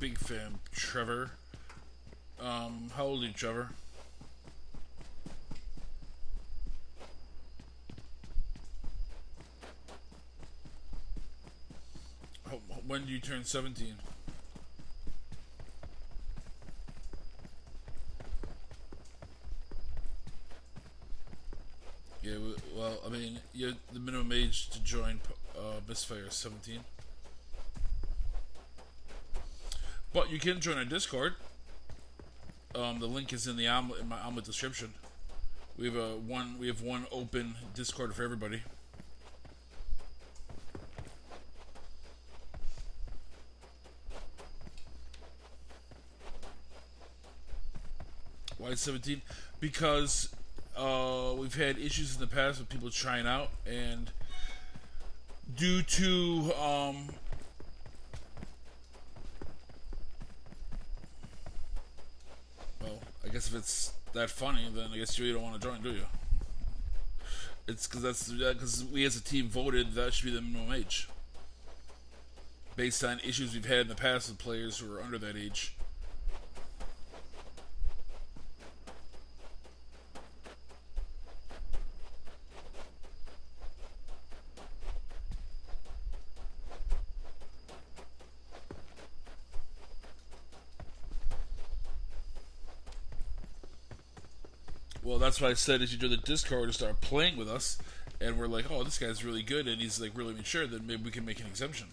big fan, Trevor. How old are you, Trevor? When do you turn 17? Yeah, well, I mean, the minimum age to join MysFyr is 17. But you can join our Discord. The link is in the in my omelet description. We have one open Discord for everybody. Why 17? Because we've had issues in the past with people trying out, and due to well, I guess if it's that funny, then I guess you don't want to join, do you? It's because we as a team voted that should be the minimum age, based on issues we've had in the past with players who are under that age. Well, that's what I said. Is you join the Discord and start playing with us, and we're like, oh, this guy's really good, and he's like really mature. Then maybe we can make an exemption.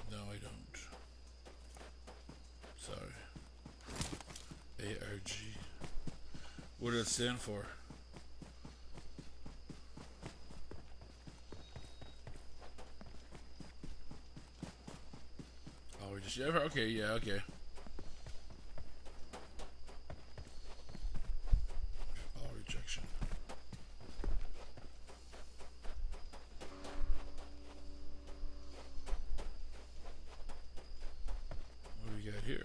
No, I don't. Sorry. ARG. What does it stand for? Oh, we just okay, yeah, okay. All rejection. What do we got here?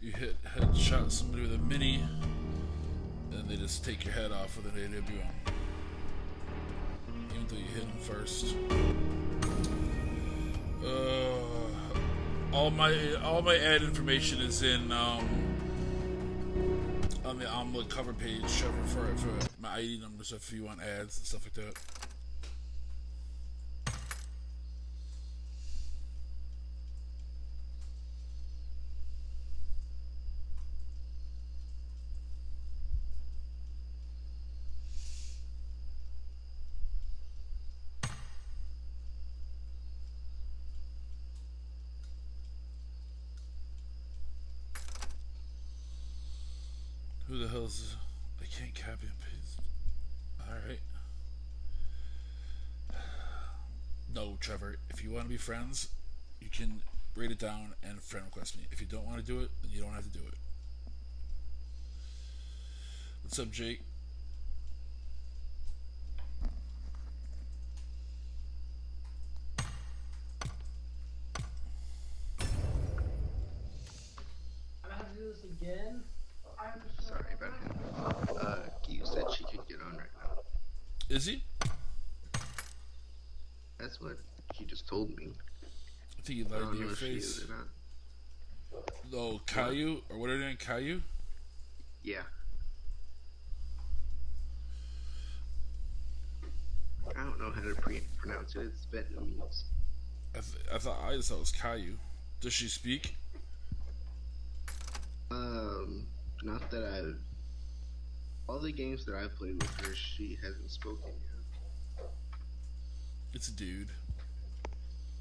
You headshot somebody with a mini, and they just take your head off with an AWM. Even though you hit them first. All my ad information is in on the omelet cover page for my ID number, so if you want ads and stuff like that. Who the hell is this? I can't copy and paste. Alright. No, Trevor. If you want to be friends, you can write it down and friend request me. If you don't want to do it, then you don't have to do it. What's up, Jake? I'm gonna have to do this again. Sorry about him. You said she could get on right now. Is he? That's what he just told me. I think he lied to your face. Oh, Caillou? Or what are they doing? Caillou? Yeah. I don't know how to pronounce it. It's Vietnamese. I thought it was Caillou. Does she speak? Not that I've... All the games that I've played with her, she hasn't spoken yet. It's a dude.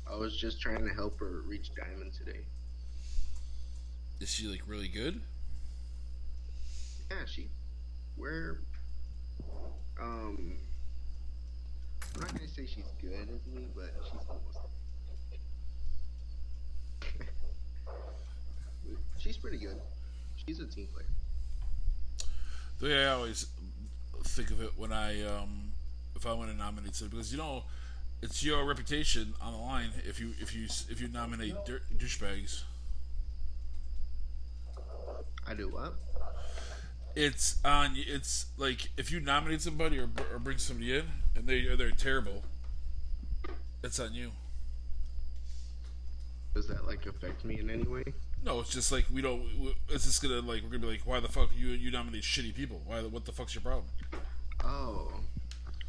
I was just trying to help her reach Diamond today. Is she, like, really good? Yeah, I'm not gonna say she's good as me, but she's almost. She's pretty good. She's a team player. The way I always think of it when if I want to nominate somebody, because it's your reputation on the line if you nominate douchebags. I do what? It's like if you nominate somebody or bring somebody in and they're terrible, it's on you. Does that like affect me in any way? No, it's just like it's just gonna we're gonna be like, why the fuck you nominate shitty people? What the fuck's your problem? Oh,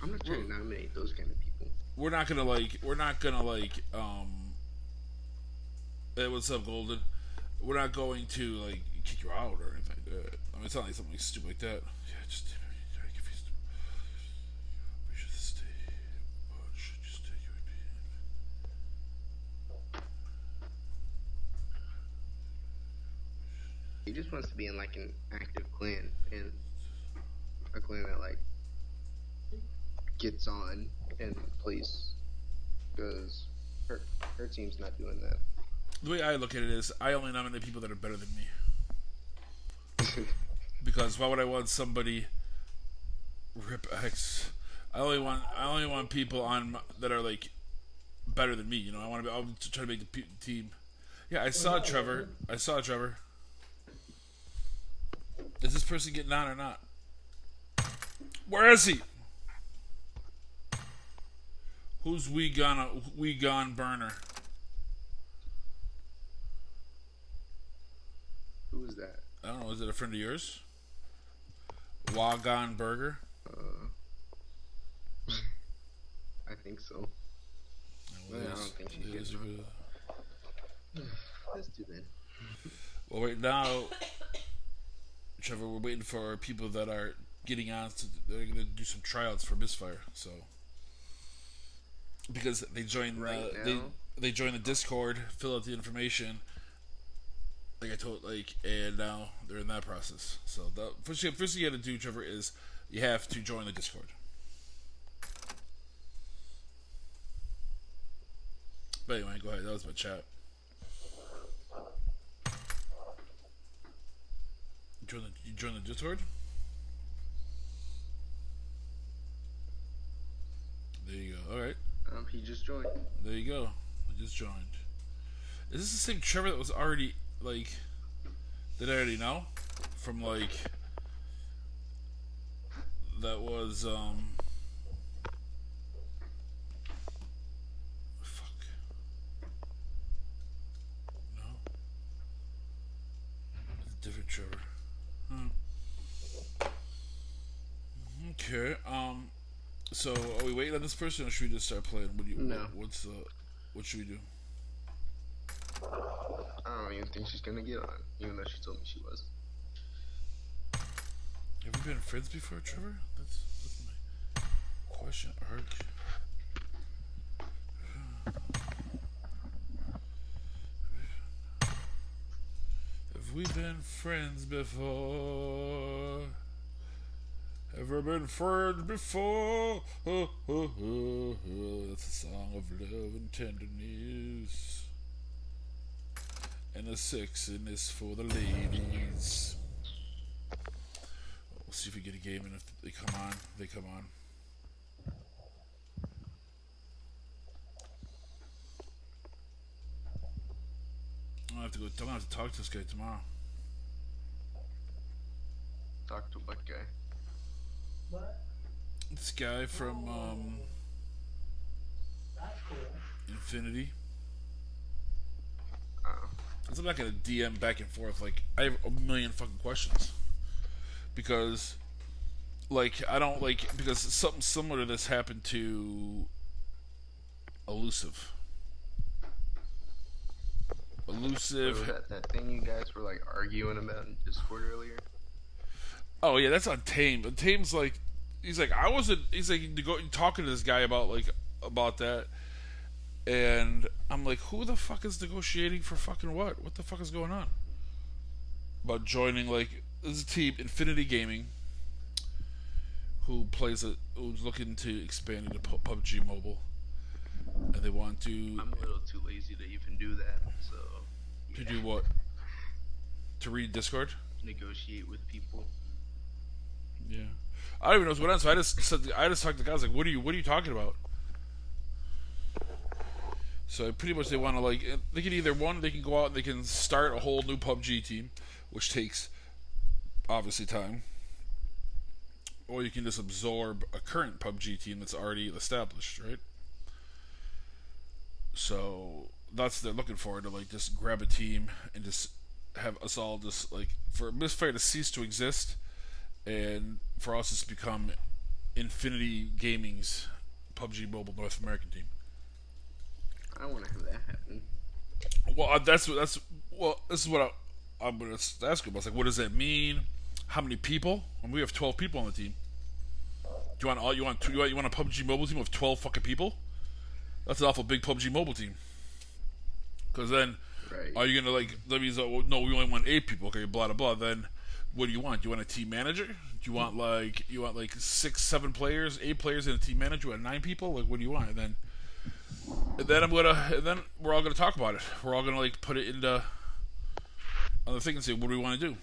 I'm not trying to nominate those kind of people. We're not gonna hey, what's up, Golden? We're not going to kick you out or anything like that. I mean, it's not like something stupid like that. Yeah, just confused. We should stay. But should you stay? You would be. He just wants to be in like an active clan and a clan that like gets on and plays, because her team's not doing that. The way I look at it is, I only nominate people that are better than me. Because why would I want somebody rip X? I only want people on that are like better than me. You know, I'll try to make the team. Yeah, I saw Trevor. Is this person getting on or not? Where is he? Who's we gone burner? Who is that? I don't know. Is it a friend of yours? Wagon Burger? I think so. Well, I don't think she's getting on. That's too bad. Well, right now, Trevor, we're waiting for people that are getting on. They're going to do some tryouts for MysFyr. So, because they joined they joined the Discord, fill out the information. Like I told, and now they're in that process. So the first thing you have to do, Trevor, is you have to join the Discord. But anyway, go ahead. That was my chat. You join the Discord? There you go. All right. He just joined. There you go. He just joined. Is this the same Trevor that was already Did I already know? From like that was fuck. No. It's a different Trevor. Okay. So are we waiting on this person or should we just start playing? What do you No. what should we do? I don't even think she's gonna get on, even though she told me she was. Have we been friends before, Trevor? That's my question. Arc. Have we been friends before? Ever been friends before? Oh, oh, oh, oh. That's a song of love and tenderness. And a sexiness for the ladies. We'll see if we get a game, and if they come on, they come on. I'm gonna have to talk to this guy tomorrow. Talk to what guy? What? This guy from That's cool. Infinity. Oh. I'm not gonna DM back and forth. Like, I have a million fucking questions. Because, like, I don't like, because something similar to this happened to Elusive. Elusive. Was that thing you guys were like arguing about in Discord earlier? Oh yeah, that's on Tame. And Tame's like, he's like, I wasn't. He's like talking to this guy about that, and I'm like, who the fuck is negotiating for fucking what? What the fuck is going on? About joining, like, this is a team, Infinity Gaming, who's looking to expand into PUBG Mobile, and they want to. I'm a little too lazy to even do that, so. To do what? To read Discord? Negotiate with people. Yeah. I don't even know what's going on, so I just talked to the guys like, what are you talking about? So pretty much they want to, like, they can either, one, they can go out and they can start a whole new PUBG team, which takes obviously time, or you can just absorb a current PUBG team that's already established, right? So that's what they're looking for, to like just grab a team and just have us all just like, for MysFyr to cease to exist and for us to become Infinity Gaming's PUBG Mobile North American team. I want to have that happen. Well, this is what I'm going to ask you about. It's like, what does that mean? How many people? And we have 12 people on the team. Do you want a PUBG Mobile team with 12 fucking people? That's an awful big PUBG Mobile team. Because then, right. Are you gonna like? That means, well, no, we only want 8 people. Okay, blah blah blah. Then, what do you want? Do you want a team manager? Do you want like 6, 7 players, 8 players, and a team manager? You want 9 people? Like, what do you want? And then we're all gonna talk about it. We're all gonna like put it into on the thing and say, what do we want to do?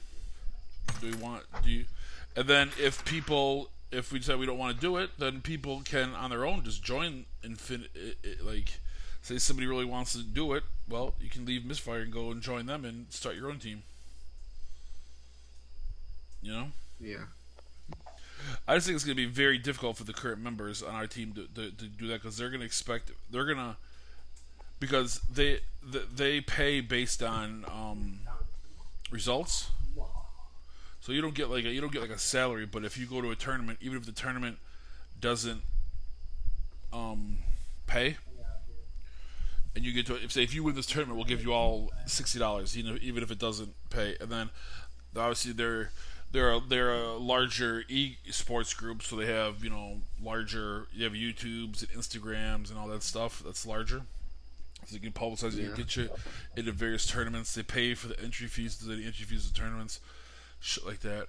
And then if we decide we don't want to do it, then people can on their own just join like, say somebody really wants to do it, well, you can leave MysFyr and go and join them and start your own team. You know? Yeah. I just think it's going to be very difficult for the current members on our team to do that, because because they pay based on results. So you don't get like a salary, but if you go to a tournament, even if the tournament doesn't pay, and you get to, if you win this tournament, we'll give you all $60, even if it doesn't pay. And then obviously they're a larger e-sports group, so they have you have YouTubes and Instagrams and all that stuff that's larger. So you can publicize it and get you into various tournaments. They pay for the entry fees to the tournaments. Shit like that.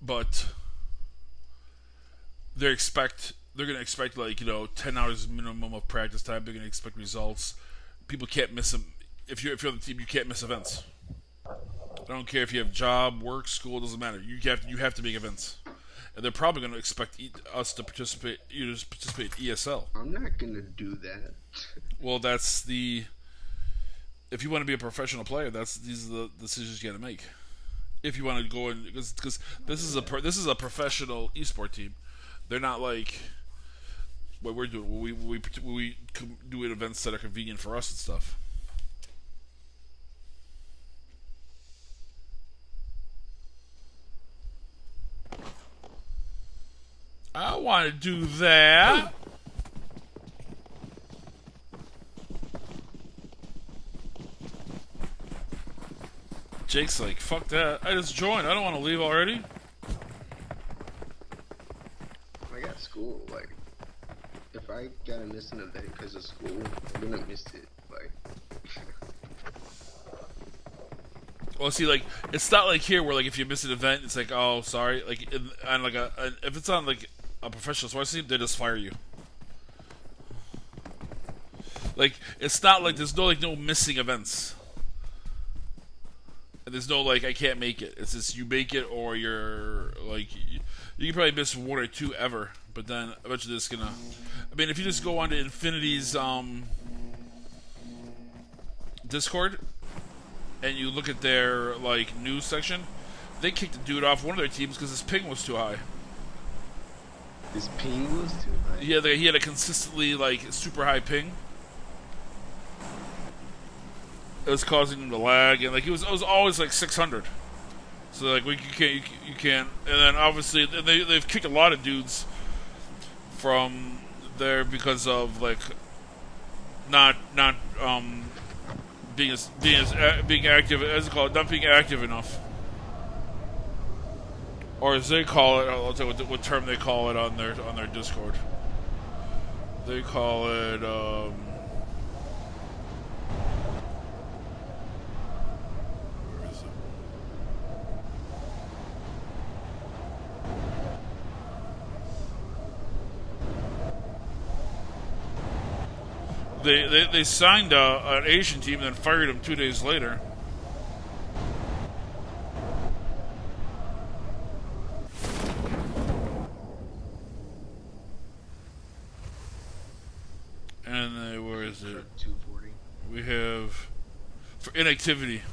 But they're gonna expect like 10 hours minimum of practice time. They're gonna expect results. People can't miss them. If you're on the team, you can't miss events. I don't care if you have job, work, school. It doesn't matter. You have to make events, and they're probably gonna expect us to participate. You to participate in ESL. I'm not gonna do that. Well, that's the if you want to be a professional player, these are the decisions you got to make. If you want to go in, because this is a professional esport team. They're not like what we're doing. We do events that are convenient for us and stuff. I want to do that. Jake's like, fuck that. I just joined. I don't want to leave already. I got school. Like, if I gotta miss an event because of school, I'm gonna miss it. Like, well, see, like, it's not like here where, like, if you miss an event, it's like, oh, sorry. Like, on like if it's on like a professional sports team, they just fire you. Like, it's not like there's no missing events. And there's no like I can't make it. It's just you make it or you're like you can probably miss one or two ever, but then eventually it's gonna. I mean, if you just go on to Infinity's Discord and you look at their like news section, they kicked the dude off one of their teams because his ping was too high. his ping was too high. Yeah, he had a consistently like super high ping. It was causing him to lag, and like it was always like 600. So like you can't, and then obviously they've kicked a lot of dudes from there because of like not being active, as they call it, not being active enough, or as they call it. I'll tell you what term they call it on their Discord. They call it. They signed an Asian team and then fired him 2 days later. And where is it? 240. We have for inactivity.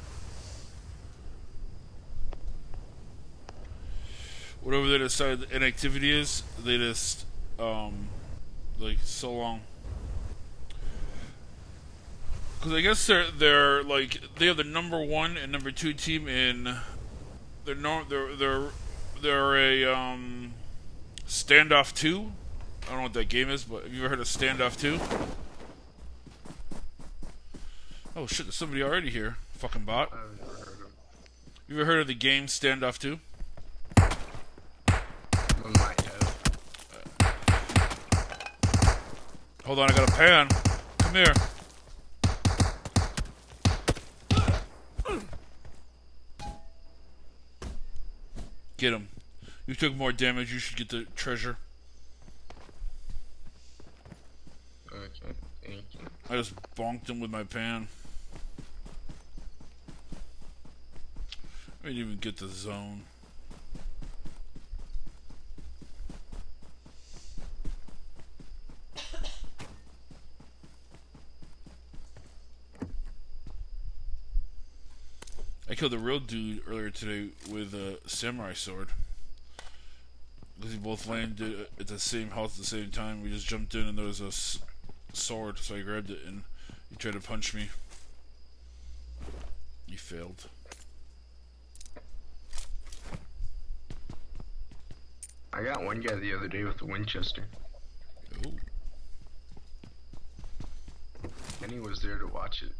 Whatever they decide the inactivity is, they just like so long. Because I guess they're like they have the number 1 and number 2 team in. They're a Standoff 2. I don't know what that game is, but have you ever heard of Standoff 2? Oh shit! There's somebody already here. Fucking bot. I've never heard of him. You ever heard of the game Standoff 2? I might have. Hold on, I got a pan. Come here. Get him. You took more damage, you should get the treasure. Okay, thank you. I just bonked him with my pan. I didn't even get the zone. I killed a real dude earlier today with a samurai sword. Because we both landed at the same house at the same time. We just jumped in and there was a sword, so I grabbed it and he tried to punch me. He failed. I got one guy the other day with a Winchester. Ooh. And he was there to watch it.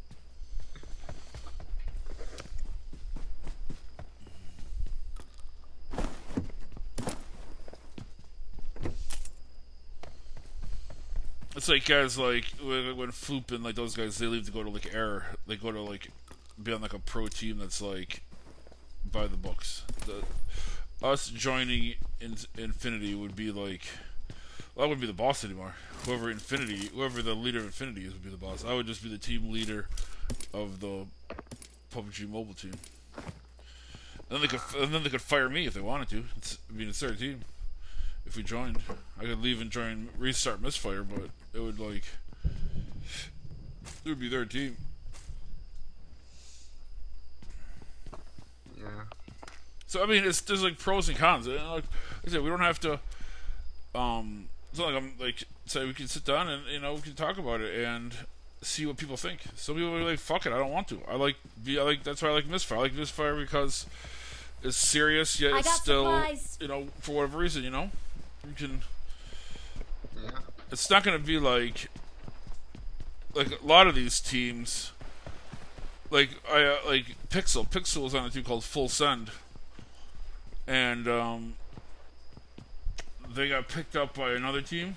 It's like guys like when Floop and like those guys, they leave to go to like air. They go to like be on like a pro team that's like by the books. Us joining Infinity would be like, well, I wouldn't be the boss anymore. Whoever the leader of Infinity is would be the boss. I would just be the team leader of the PUBG mobile team. And then they could fire me if they wanted to. It's their team. If we joined, I could leave and restart MysFyr, but it would be their team. So I mean, there's like pros and cons. And, like I said, we don't have to. It's not like I'm like say we can sit down and we can talk about it and see what people think. Some people are like, "Fuck it, I don't want to." I like that's why I like MysFyr. I like MysFyr because it's serious yet it's still supplies. For whatever reason you can. Yeah. It's not going to be like a lot of these teams. Like Pixel. Pixel was on a team called Full Send, and they got picked up by another team,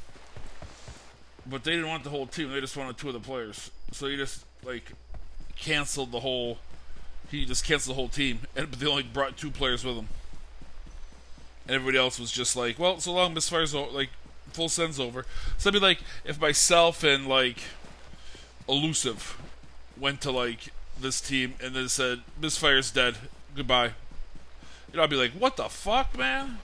but they didn't want the whole team. They just wanted 2 of the players. So he just canceled the whole. He just canceled the whole team, but they only brought 2 players with them, and everybody else was just like, well, so long MysFyr's Full Send's over. So it'd be like if myself and Elusive went to this team and then said MysFyr's dead, goodbye. I'd be like, what the fuck, man?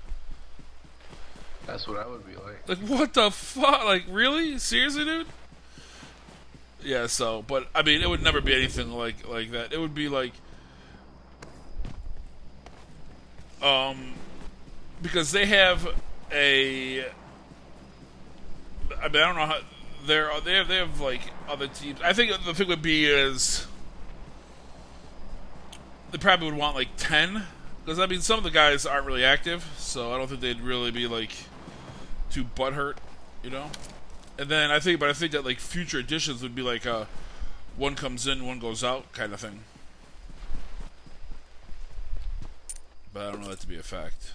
That's what I would be like. Like, what the fuck? Like, really? Seriously, dude? Yeah. So, but I mean, it would never be anything like that. It would be because they have a. I mean, I don't know how they have other teams. I think the thing would be is they probably would want 10 because I mean some of the guys aren't really active, so I don't think they'd really be too butthurt, And then I think that future editions would be one comes in, one goes out kind of thing. But I don't know that to be a fact.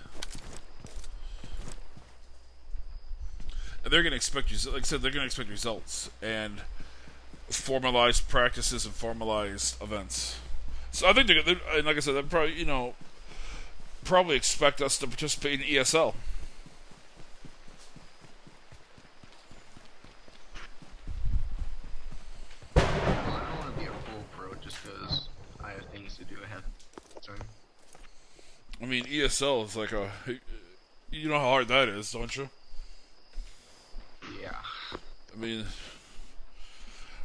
And they're going to expect, like I said, they're going to expect results and formalized practices and formalized events. So I think they're and like I said, they're probably, probably expect us to participate in ESL. Well, I don't want to be a full pro just because I have things to do ahead of time. I mean, ESL is you know how hard that is, don't you? Yeah. I mean,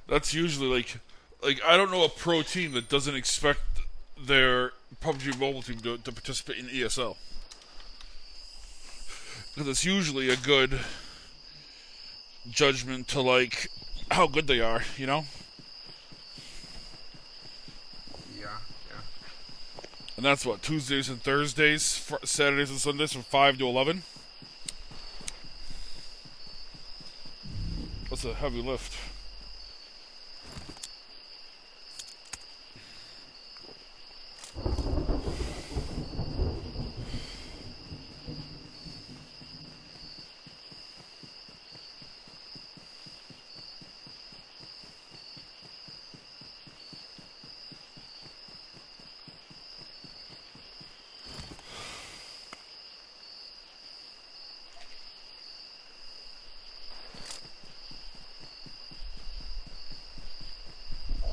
that's usually I don't know a pro team that doesn't expect their PUBG Mobile team to participate in ESL. Because it's usually a good judgment to how good they are, Yeah. And that's what, Tuesdays and Thursdays, Saturdays and Sundays from 5 to 11? That's a heavy lift.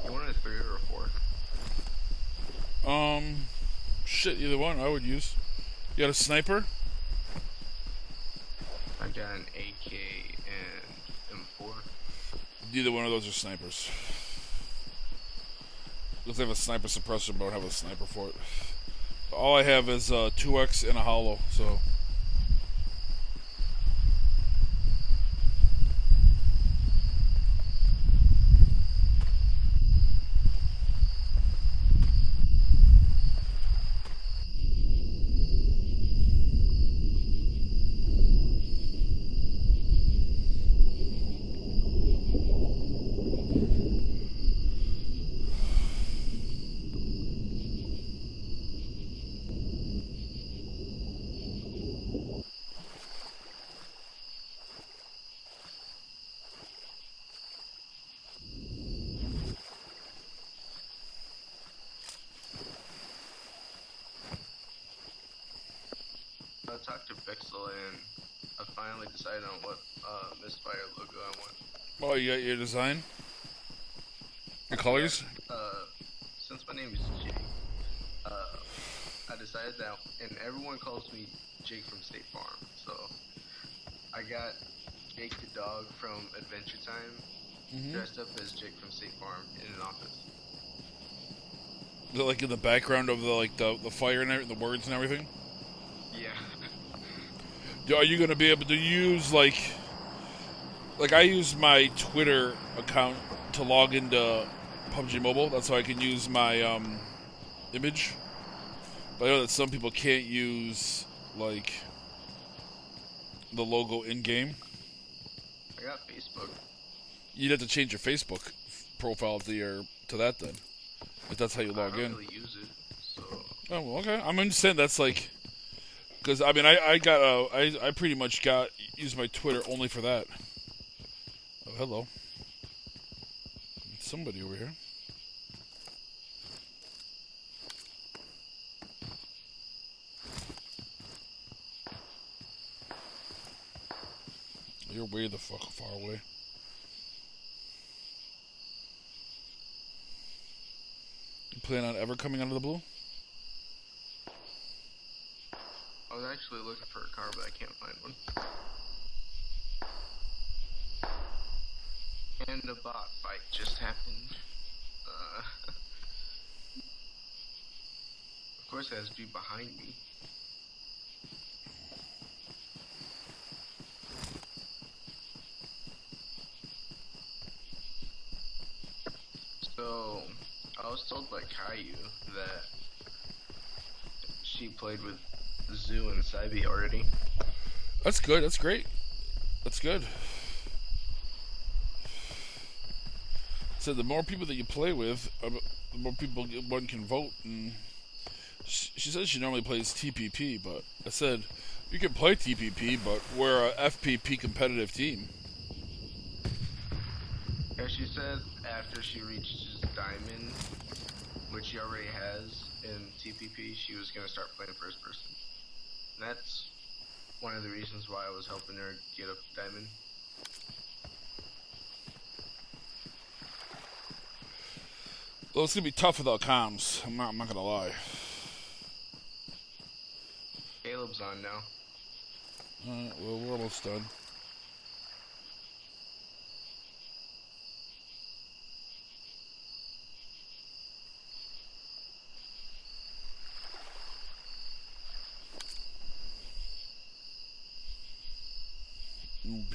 You wanted a 3 or a 4? Shit, either one I would use. You got a sniper? I got an AK and M4. Neither one of those are snipers. If they have a sniper suppressor, but I don't have a sniper for it. All I have is 2x and a hollow, so. I talked to Pixel and I finally decided on what MysFyr logo I want. Oh, you got your design? Your colors? Since my name is Jake, I decided that, and everyone calls me Jake from State Farm, so I got Jake the dog from Adventure Time dressed up as Jake from State Farm in an office. Like in the background of the fire and the words and everything. Yeah. Are you gonna be able to use like I use my Twitter account to log into PUBG Mobile? That's how I can use my image. But I know that some people can't use like the logo in game. I got Facebook. You'd have to change your Facebook profile to that then, if that's how you log I don't in. really use it, so. Oh, well, okay. I'm just saying that's like, because I mean I pretty much used my Twitter only for that. Oh, hello. Somebody over here. You're way the fuck far away. You plan on ever coming out of the blue? I was actually looking for a car, but I can't find one. And a bot fight just happened. Of course it has to be behind me. So, I was told by Caillou that she played with Zoo and Cybe already. That's good. That's great. That's good. So the more people that you play with, the more people one can vote. And she says she normally plays TPP, but I said you can play TPP, but we're a FPP competitive team. Yeah, she said after she reaches Diamond, which she already has in TPP, she was going to start playing first person. And that's one of the reasons why I was helping her get up to Diamond. Well, it's going to be tough without comms. I'm not going to lie. Caleb's on now. Alright, well, we're almost done.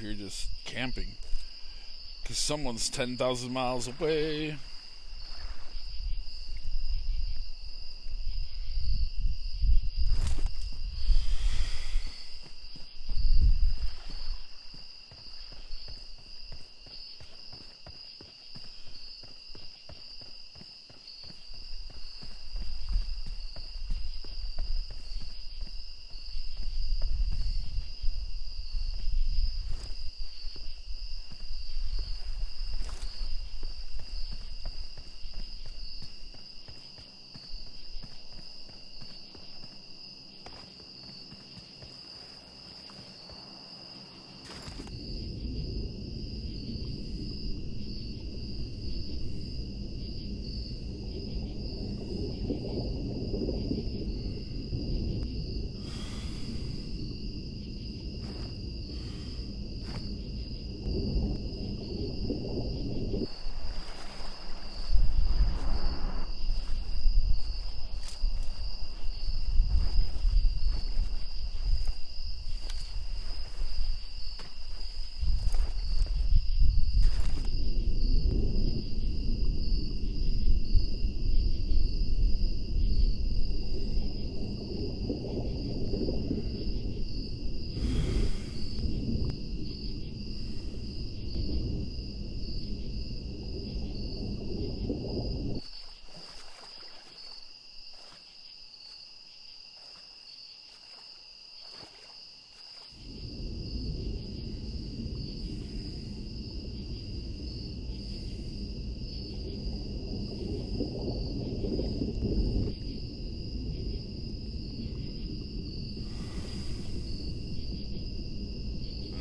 You're just camping. Because someone's 10,000 miles away.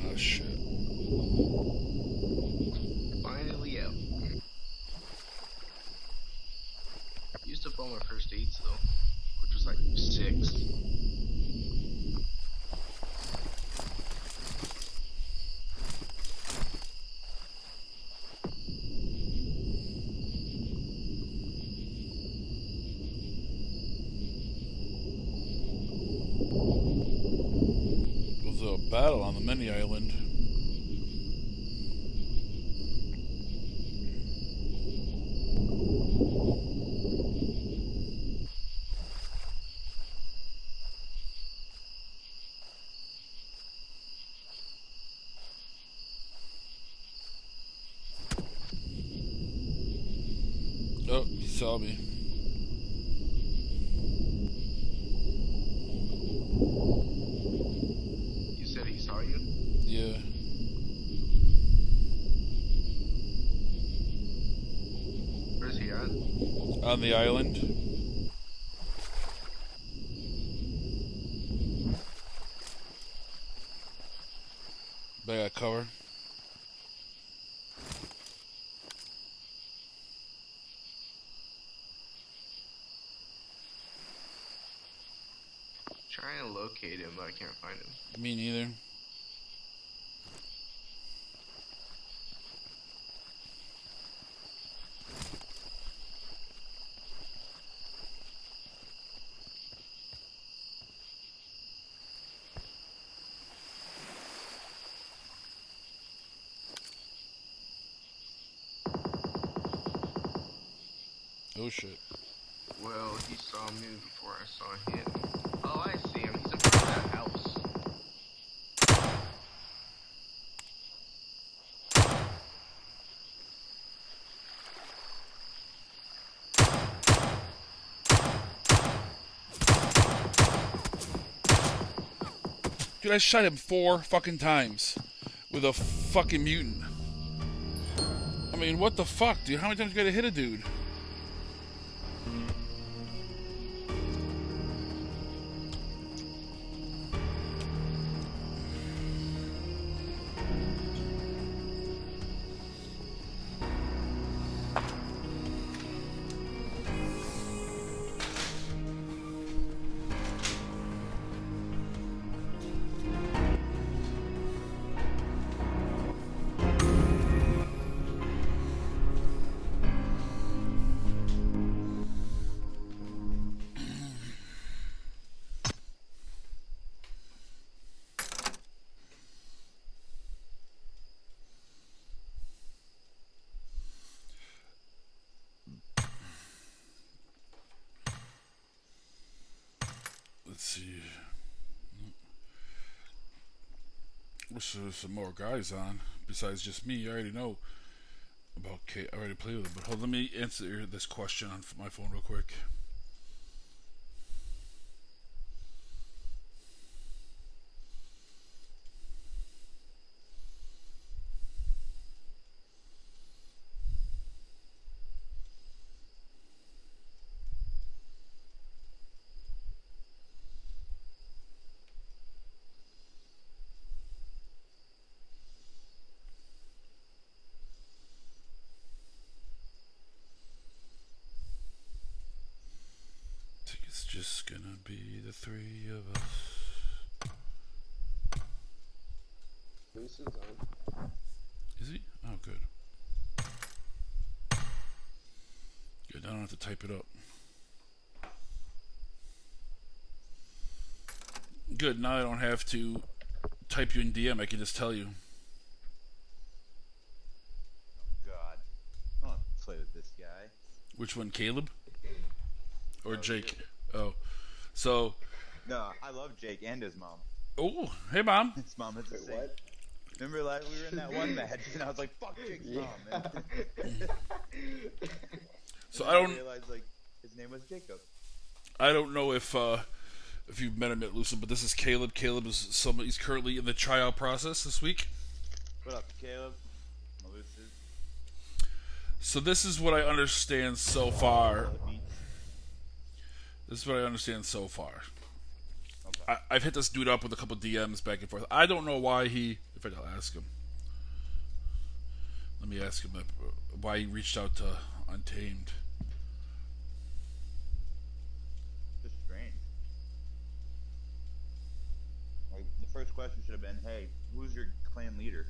Oh, shit. Finally out. Used up all my first aids though, which was like 6. battle on the mini island. Oh, he saw me. You said he saw you? Yeah. Where's he at? On the island. But I got cover. Trying to locate him, but I can't find him. Me neither. Oh shit. Well, he saw me before I saw him. Oh, I see him. He's in front of that house. Dude, I shot him 4 fucking times with a fucking mutant. I mean, what the fuck, dude? How many times you gotta hit a dude? Let's see. Wish there was some more guys on besides just me. I already know about Kate. I already played with him. But hold, let me answer this question on my phone real quick. It's just gonna be the 3 of us. Lucy's on. Is he? Oh, good. Good, I don't have to type it up. Good, now I don't have to type you in DM, I can just tell you. God. I want to play with this guy. Which one, Caleb? Or No, Jake? Caleb. Oh. So, No, I love Jake and his mom. oh, hey mom. His mom is the Wait, same. what? Remember, like, we were in that one match, and I was like, fuck Jake's mom, man. So And I then don't realized, like, his name was Jacob. know if you've met him at Lucid, but this is Caleb. Caleb is he's currently in the tryout process this week. What up, Caleb? Melusis. So this is what I understand so far. This is what I understand so far. Okay. I've hit this dude up with a couple DMs back and forth. I don't know why he. In fact, I'll ask him. Let me ask him why he reached out to Untamed. Just strange. Like, the first question should have been, hey, who's your clan leader?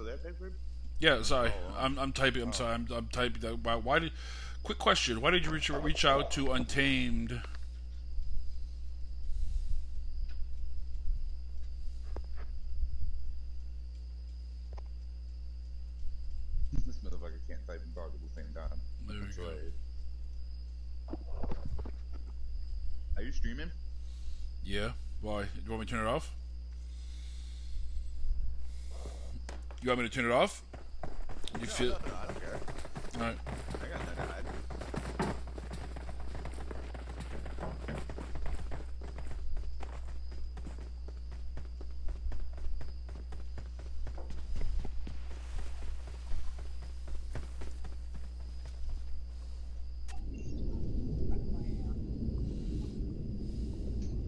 there, Pickford? Yeah, sorry. Oh, I'm typing. I'm sorry. I'm typing. Why did? Quick question. Why did you reach out to Untamed? This motherfucker can't type and talk at the same time. There we That's go. hilarious. Are you streaming? Yeah. Why? You want me to turn it off? You want me to turn it off? You feel? No, I don't care. All right. I got nothing to hide.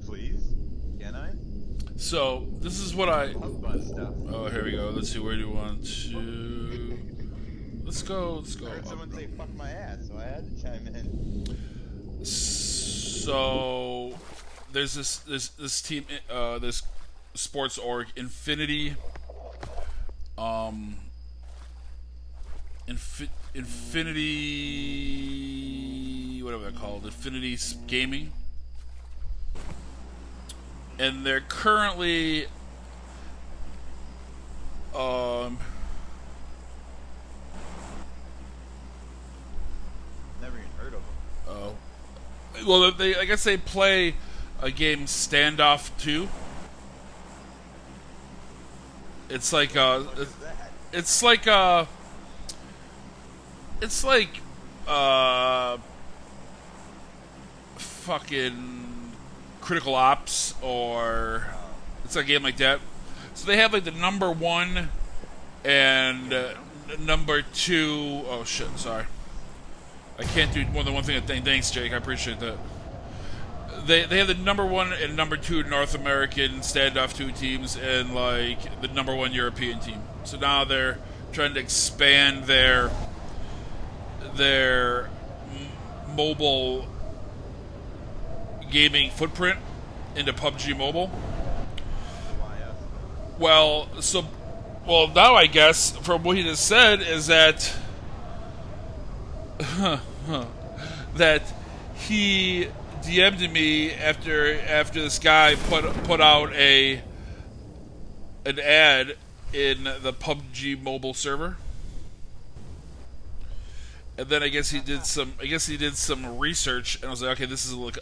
Please? Can I? So this is what I. Love fun stuff. Oh, here we go. Let's see. Where do you want to? Let's go. Let's go. I heard someone say fuck my ass, so I had to chime in. So there's this team, this sports org, Infinity, Infinity, whatever they're called, Infinity Gaming, and they're currently Never even heard of them. well, I guess they play a game Standoff 2. It's like What is that? it's like fucking Critical Ops, or it's a game like that. So they have like the number 1 and number 2. Oh shit, sorry. I can't do more than one thing at thing. Thanks, Jake. I appreciate that. They have the number 1 and number 2 North American Standoff 2 teams, and like the number 1 European team. So now they're trying to expand their mobile gaming footprint into PUBG Mobile. Well, now I guess from what he just said is that that he DM'd me after this guy put out an ad in the PUBG Mobile server, and then I guess he did some research, and I was like, okay, this is like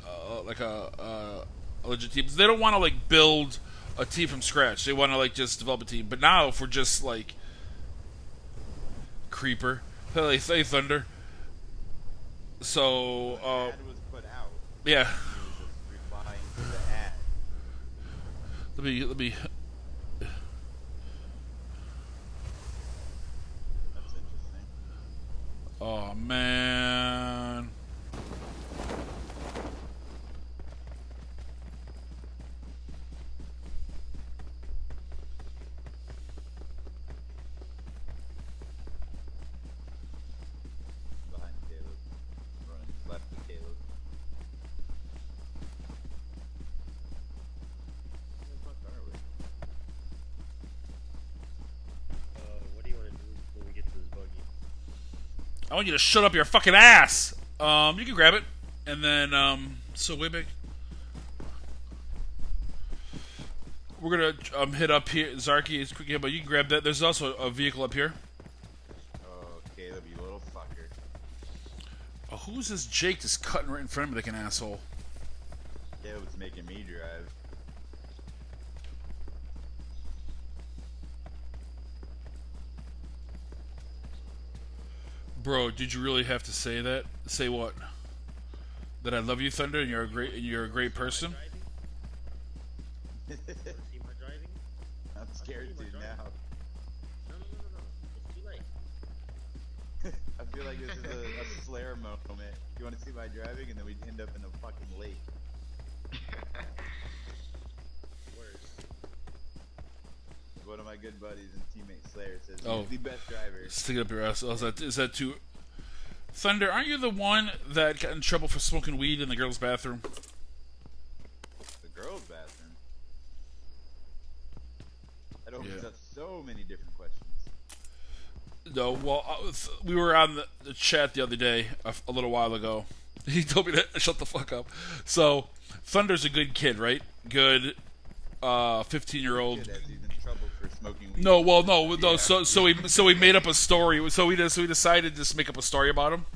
a legit team. They don't want to like build a team from scratch. They want to like just develop a team. But now if we're just like Creeper, hey Thunder. So The ad was put out. yeah. He was just replying to the ad. Let me. That's interesting. Oh man. Behind Caleb. Running left with Caleb. Where the fuck are we? What do you want to do before we get to this buggy? I want you to shut up your fucking ass. You can grab it, and then so way back. We're gonna hit up here. Zarky is quick, but you can grab that. There's also a vehicle up here. Oh, Caleb, you little fucker. Oh, who's this Jake just cutting right in front of me like an asshole? Caleb's making me drive. Bro, did you really have to say that? Say what? That I love you, Thunder, and you're a great person. See my driving? I'm scared to now. No. It's too late. I feel like this is a Slayer moment. You want to see my driving, and then we'd end up in a fucking lake. Worse. One of my good buddies and teammate Slayer says Oh. he's the best driver. Stick it up your ass. Oh, is that too? Thunder, aren't you the one that got in trouble for smoking weed in the girls' bathroom? The girls' bathroom. That opens Yeah. up so many different questions. No, well, we were on the chat the other day, a little while ago. He told me to shut the fuck up. So, Thunder's a good kid, right? Good, 15-year-old. Kid, as he's in trouble for smoking weed. No, well, no. So we made up a story. So we decided to just make up a story about him,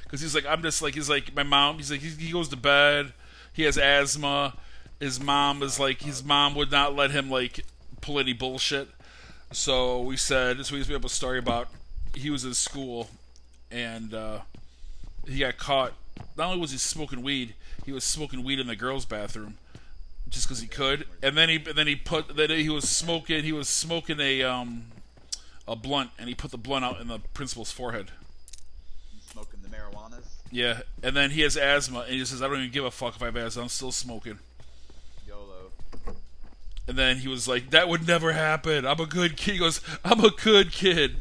because he's like my mom. He's like he goes to bed. He has asthma. His mom would not let him like pull any bullshit. So we just made up a story about he was in school, and he got caught. Not only was he smoking weed, he was smoking weed in the girls' bathroom, just because he could. And then he was smoking a blunt, and he put the blunt out in the principal's forehead. Smoking the marijuanas. Yeah, and then he has asthma, and he says, "I don't even give a fuck if I have asthma. I'm still smoking." YOLO. And then he was like, "That would never happen. I'm a good kid." He goes, "I'm a good kid.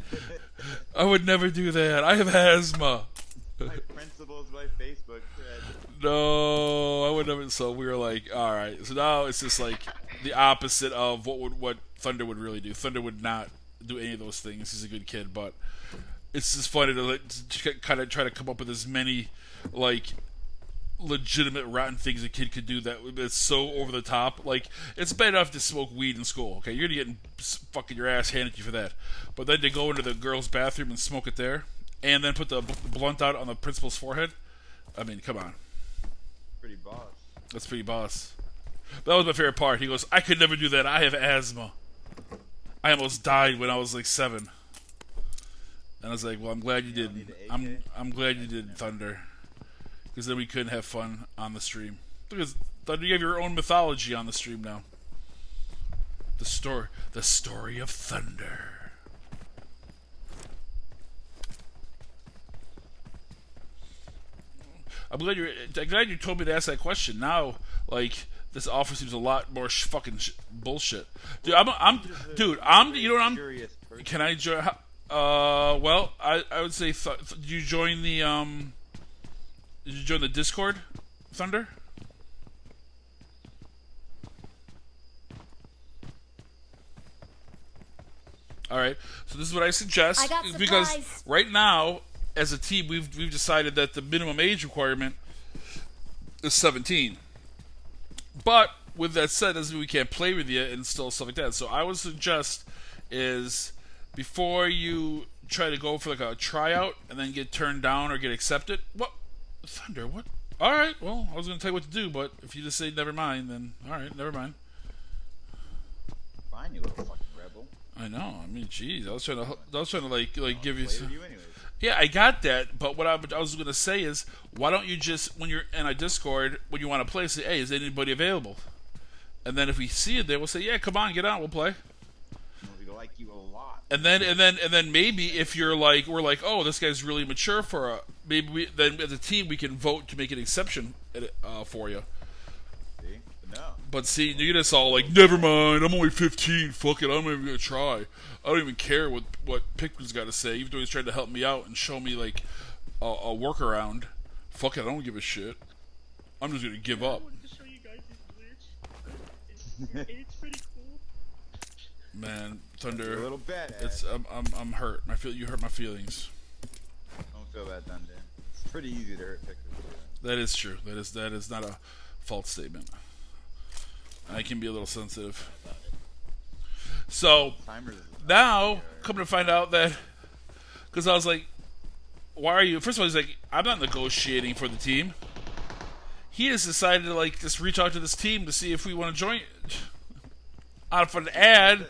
I would never do that. I have asthma." My principal's my Facebook thread. No, I would never. So we were like, all right. So now it's just like the opposite of what Thunder would really do. Thunder would not do any of those things. He's a good kid, but it's just funny to kind of try to come up with as many like legitimate rotten things a kid could do that's so over the top. Like, it's bad enough to smoke weed in school. Okay, you're gonna get fucking your ass handed to you for that. But then to go into the girls' bathroom and smoke it there, and then put the blunt out on the principal's forehead. I mean, come on. Pretty boss. That's pretty boss. That was my favorite part. He goes, "I could never do that. I have asthma. I almost died when I was like 7." And I was like, "Well, I'm glad you didn't. I'm glad you did, Thunder, because then we couldn't have fun on the stream. Because Thunder, you have your own mythology on the stream now. The story of Thunder." I'm glad you told me to ask that question. Now, like, this offer seems a lot more bullshit. Dude, you know what I'm. Curious person. Can I join? Well, I would say, did you join the Discord, Thunder? All right. So this is what I suggest. I got because supplies. right now, as a team, we've decided that the minimum age requirement is 17. But with that said, doesn't mean we can't play with you and still stuff like that. So I would suggest is before you try to go for like a tryout and then get turned down or get accepted. What? Thunder? What? All right. Well, I was going to tell you what to do, but if you just say never mind, then all right, never mind. Fine, you little fucking rebel. I know. I mean, jeez, I was trying to like give you Play some. with you anyways. Yeah, I got that, but what I was going to say is, why don't you just, when you're in a Discord, when you want to play, say, "Hey, is anybody available?" And then if we see it there, we'll say, "Yeah, come on, get on, we'll play." We like you a lot. And then maybe if you're like, we're like, "Oh, this guy's really mature for a," then as a team we can vote to make an exception for you. See? But no. But see, you're just all like, "Never mind, I'm only 15. Fuck it, I'm not even gonna try. I don't even care what Pickford's got to say, even though he's trying to help me out and show me like a workaround. Fuck it, I don't give a shit. I'm just gonna give I up." wanted to show you guys this glitch. It's pretty cool. Man, You're a Thunder, little badass. it's I'm hurt. You hurt my feelings. Don't feel bad, Thunder. It's pretty easy to hurt Pickford. That is true. That is not a false statement. I can be a little sensitive. So Timers is now, come to find out that, because I was like, "Why are you?" First of all, he's like, "I'm not negotiating for the team." He has decided to like just reach out to this team to see if we want to join out for an ad,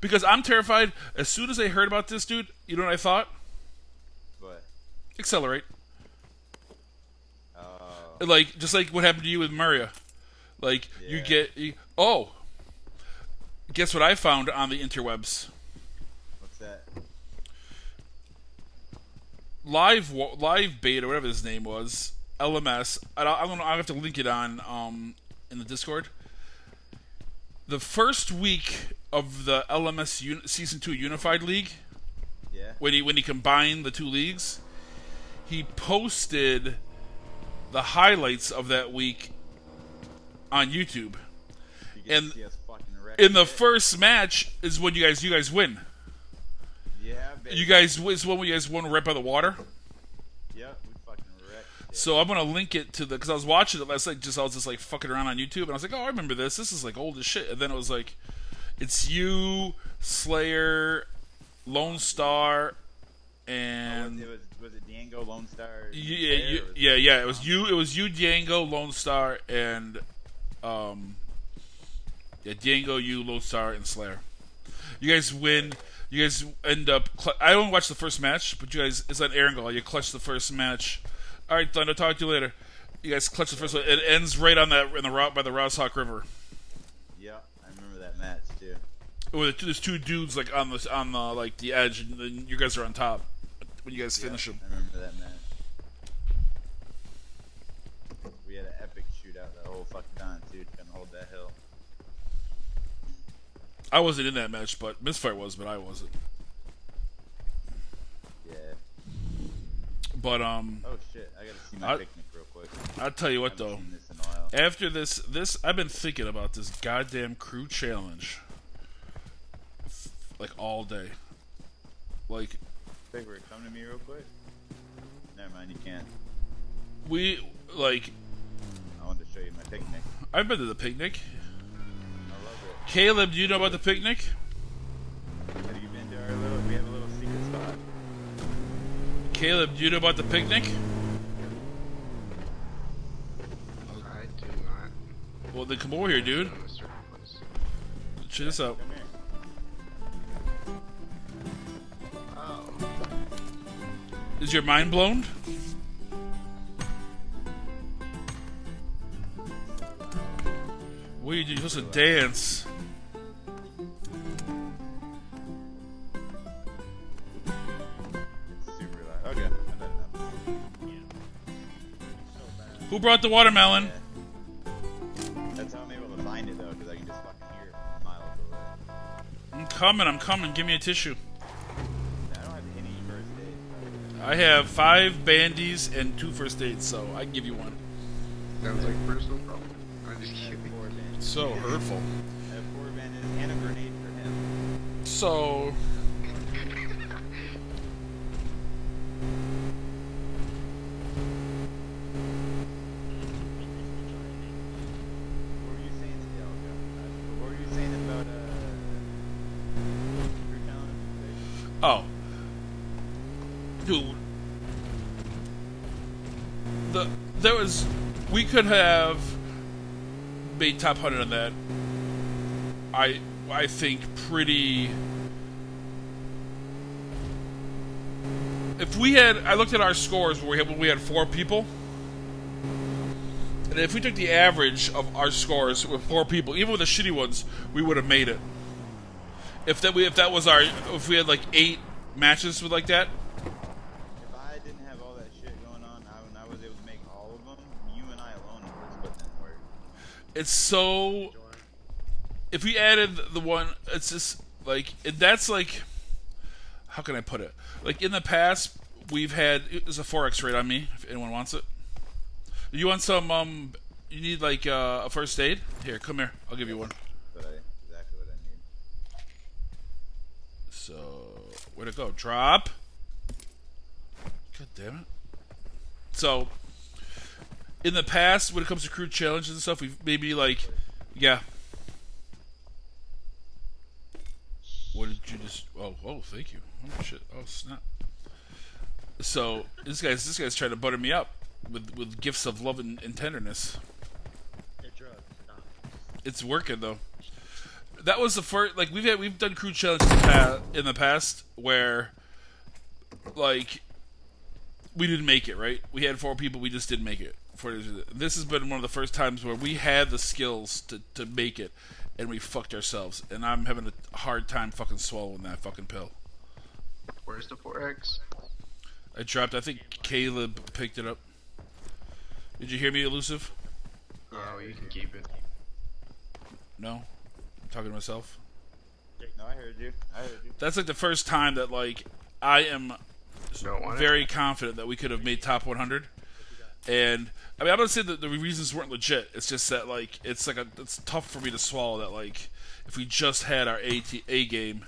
because I'm terrified. As soon as I heard about this dude, you know what I thought? What? Accelerate. Oh. Like, just like what happened to you with Maria. Like, you Yeah. get... Guess what I found on the interwebs? What's that? Live beta, whatever his name was, LMS. I don't know. I have to link it on in the Discord. The first week of the LMS Season 2 Unified League, Yeah. when he combined the two leagues, he posted the highlights of that week on YouTube. You And see us fucking wreck in the shit. first match is when you guys win. Yeah, baby. You guys, it's when you guys won right by the water. Yep, we fucking wrecked it. So I'm gonna link it to because I was watching it last night. I was just like fucking around on YouTube, and I was like, oh, I remember this. This is like old as shit. And then it was like, it's you, Slayer, Lone Star, and was it Diango, Lone Star? yeah. It was you. It was you, Diango, Lone Star, and Diango, you, Lone Star, and Slayer. You guys win. You guys end up. I only watched the first match, but you guys, it's on Erangel. You clutch the first match. All right, Thunder. Talk to you later. You guys clutch the first one. It ends right on that in the route by the Roushawk River. Yeah, I remember that match too. Where there's two dudes like on the like the edge, and then you guys are on top when you guys finish them. I remember that match. We had an epic shootout that whole fucking time too, trying to hold that hill. I wasn't in that match, but MysFyr was, but I wasn't. Yeah. But Oh shit! I gotta see my picnic real quick. I'll tell you what I though. haven't seen this in a while. After this I've been thinking about this goddamn crew challenge, like all day. Like Pickford, come to me real quick. Never mind, you can't. we like. I wanted to show you my picnic. I've been to the picnic. I love it. Caleb, do you know about the picnic? Have you been to our little? We have a little secret spot. Caleb, do you know about the picnic? I do not. Well, then come over here, dude. know a certain place. Check this out. Come here. Oh. Is your mind blown? What are you doing? You're supposed to dance. It's super loud. Okay, I've had enough. Who brought the watermelon? Yeah. That's how I'm able to find it though, because I can just fucking hear it miles away. I'm coming. Give me a tissue. I don't have any first aid. I have 5 bandies and 2 first aids, so I can give you one. Sounds like a personal problem. I'm just I have kidding. 4 bandages. So hurtful. I have 4 bandages and a grenade for him. So What were you saying? Yeah, okay. What were you saying about crew challenge? oh, dude, we could have made top 100 on that. I think pretty. If we had, I looked at our scores where we had 4 people, and if we took the average of our scores with 4 people, even with the shitty ones, we would have made it. If we had like 8 matches with like that, If I didn't have all that shit going on, and I was able to make all of them, you and I alone would have put in work. it's so. If we added the one, it's just like that's like. How can I put it? Like in the past, we've had there's a 4x rate on me. If anyone wants it, you want some? You need like a first aid? Here, come here. I'll give you one. Exactly what I need. So where'd it go? Drop. God damn it. So in the past, when it comes to crew challenges and stuff, we've maybe like, yeah. What did you just? Oh, thank you. Oh shit. Oh snap. So this guy's trying to butter me up with gifts of love and tenderness. They're drugs, not. It's working though. That was the first. Like we've done crew challenges in the past where, like, we didn't make it. Right? We had 4 people. We just didn't make it. This has been one of the first times where we had the skills to make it, and we fucked ourselves. And I'm having a hard time fucking swallowing that fucking pill. Where's the 4X? I dropped. I think Caleb picked it up. Did you hear me, Elusive? Oh, you can keep it. No. I'm talking to myself. No, I heard you. That's like the first time that like I am Don't want very confident that we could have made top 100. And I mean, I'm not saying that the reasons weren't legit. It's just that like it's tough for me to swallow that like if we just had our A game,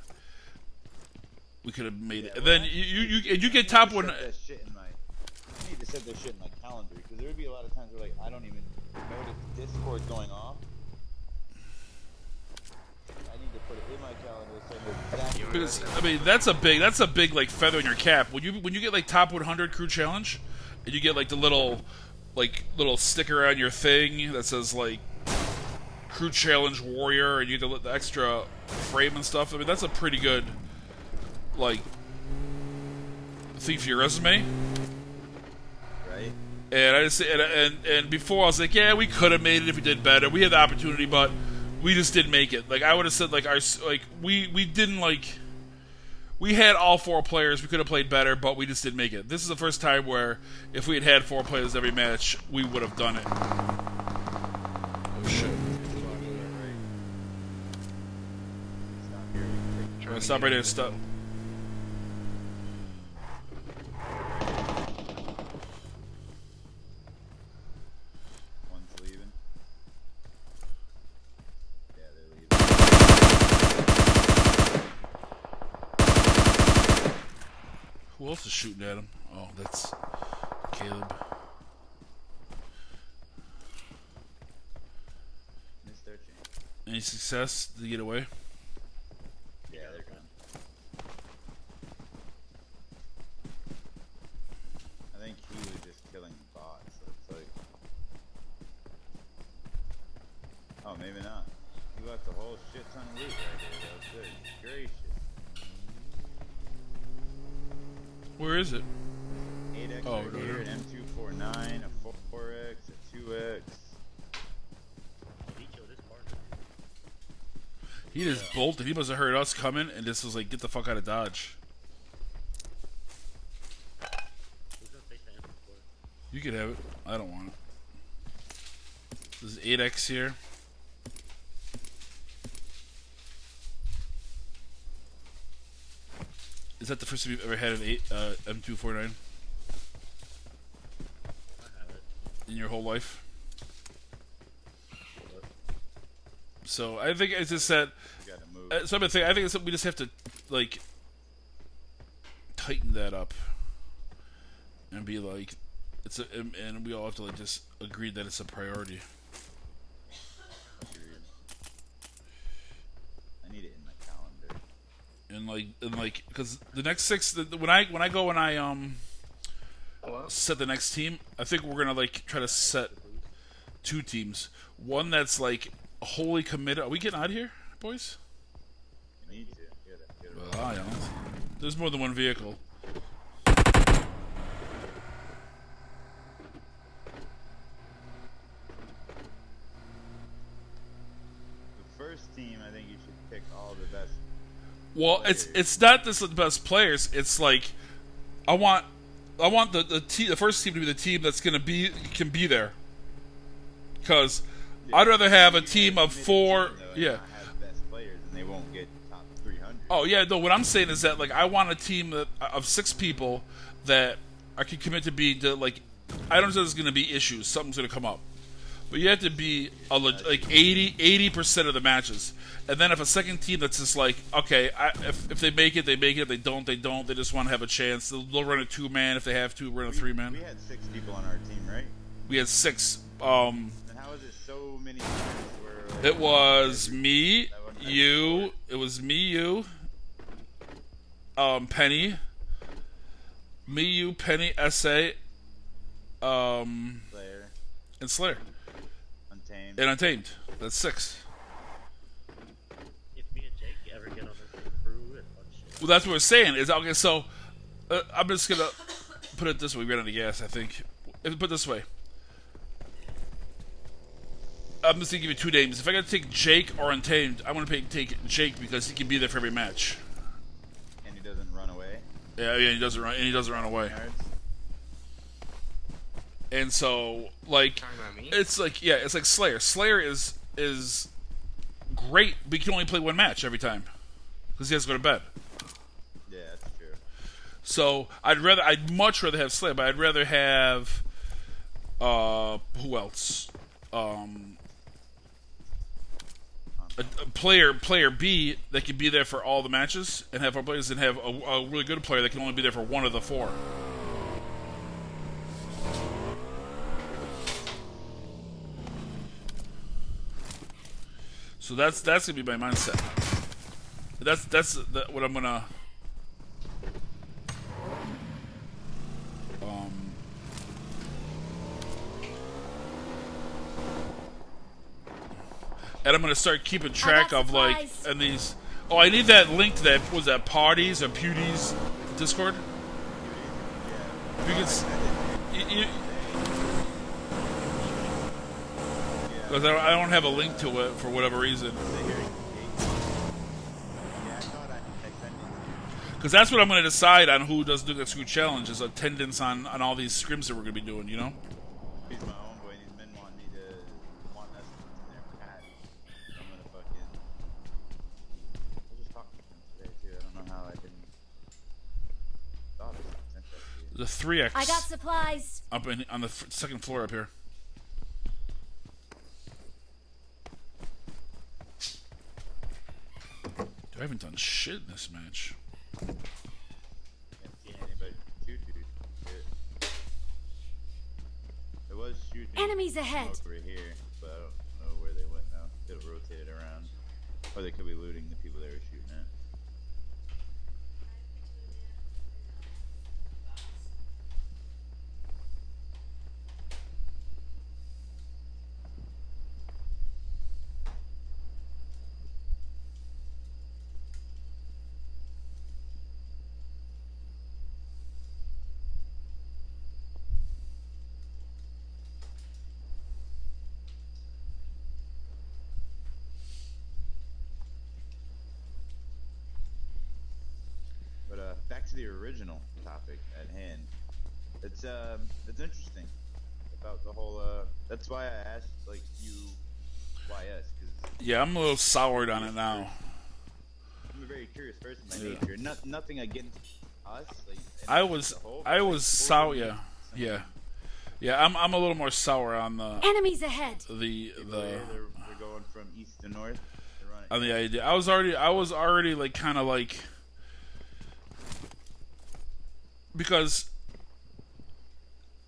we could have made it. Yeah, And then well, you get top I one. need to set that shit in my. I need to set that shit in my calendar because there would be a lot of times where like I don't even notice Discord going off. I need to put it in my calendar so I know exactly. Because I mean that's a big like feather in your cap when you get like top 100 crew challenge, and you get like the little sticker on your thing that says like crew challenge warrior, and you get the extra frame and stuff. I mean that's a pretty good like thing for your resume. Right. And I just and before I was like, yeah, we could have made it if we did better. We had the opportunity, but we just didn't make it. Like I would have said, like we didn't like. We had all 4 players. We could have played better, but we just didn't make it. This is the first time where if we had 4 players every match, we would have done it. Oh shit! Stop here. Stop right there. Stop. One's leaving. Yeah, they're leaving. Who else is shooting at him? Oh, that's Caleb. Missed their chance. Any success to get away? Yeah, they're gone. I think he was just killing bots, so it's like... Oh, maybe not. He left a whole shit ton of loot right there, though. Good gracious. Where is it? 8x Oh, right here, an M249, a 4x, a 2x. He killed his partner. He just bolted. He must have heard us coming and just was like, get the fuck out of Dodge. Who's gonna take the M4? You could have it. I don't want it. This is 8x here. Is that the first time you've ever had an M249 I have it. in your whole life? What? So I think it's just that. You gotta move. So I think it's we just have to like tighten that up and be like, it's a, and we all have to like just agree that it's a priority. I need it in my calendar. And like because the next 6 when I go and I set the next team, I think we're gonna like try to set 2 teams. One that's like wholly committed. Are we getting out of here, boys? You need to. Get it. Well, yeah. There's more than one vehicle. The first team, I think you should pick all the best. Well, players. it's not just the best players. It's like I want the first team to be the team that's can be there. Because I'd rather have a team of 4. Yeah. Not have best players, and they won't get top 300. Oh yeah. No. What I'm saying is that like I want a team that, of 6 people that I can commit to be to like. I don't know if there's going to be issues. Something's going to come up. But you have to be like 80% of the matches. And then if a second team that's just like, okay, if they make it, they make it. If they don't, they don't. They just want to have a chance. They'll run a 2-man. If they have to, run a 3-man. We had 6 people on our team, right? We had 6. And how is it so many times where like, It was me, that wasn't you. before? It was me, you. Penny. Me, you, Penny, SA. Slayer, And Slayer. Untamed. And Untamed. That's 6. If me and Jake ever get on the same crew and fun shit. Well, that's what we're saying. Is okay. So I'm just gonna put it this way. We ran out of gas, I think. Put it this way. I'm just gonna give you 2 names. If I gotta take Jake or Untamed, I'm gonna take Jake because he can be there for every match. And he doesn't run away. Yeah, he doesn't run. And he doesn't run away. Yards. And so, like, Talking about me? it's like, yeah, it's like Slayer. Slayer is great, but he can only play 1 match every time because he has to go to bed. Yeah, that's true. So I'd much rather have Slayer, but I'd rather have who else? a player B that can be there for all the matches and have 4 players, and have a really good player that can only be there for one of the 4. So that's gonna be my mindset. That's what I'm gonna. And I'm gonna start keeping track of like and these. Oh, I need that link to that. Was that Parties or Pewdies Discord? If you could, because I don't have a link to it for whatever reason. Because that's what I'm gonna decide on who does the Screw Challenge is attendance on all these scrims that we're gonna be doing. You know. He's my homeboy, and he's been wanting me to want us in their pad. I'm gonna fucking. I just talked to him today too. I don't know how I didn't. Thought it was sent that to you. The 3x. I got supplies. Up on the second floor up here. I haven't done shit in this match. Can't see anybody shoot, dude. Shit. There was shooting. Enemies ahead. Over here, but I don't know where they went now. Could have rotated around, or they could be looting the people they were shooting at. But back to the original topic at hand. It's interesting about the whole. That's why I asked like you, why us? Because Yeah, I'm a little soured on it now. I'm a very curious person by nature. Nothing against us. Like, I was sour. Yeah. I'm a little more sour on the Enemies ahead. They're going from east to north. On the idea. I was already like kind of like, because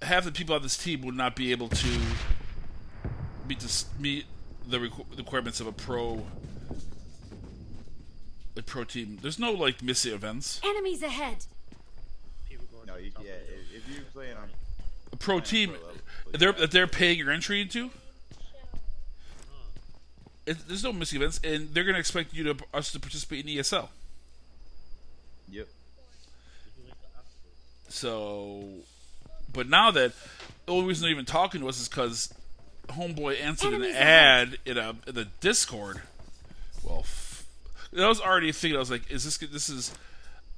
half the people on this team would not be able to meet the requirements of a pro team. There's no like missing events. Enemies ahead. People going No, to the top of if you're playing on A pro team that they're paying your entry into. There's no missing events, and they're going to expect us to participate in ESL. Yep. So, but now that the only reason they're even talking to us is because Homeboy answered an ad in the Discord. Well, I was already thinking. I was like, "Is this?"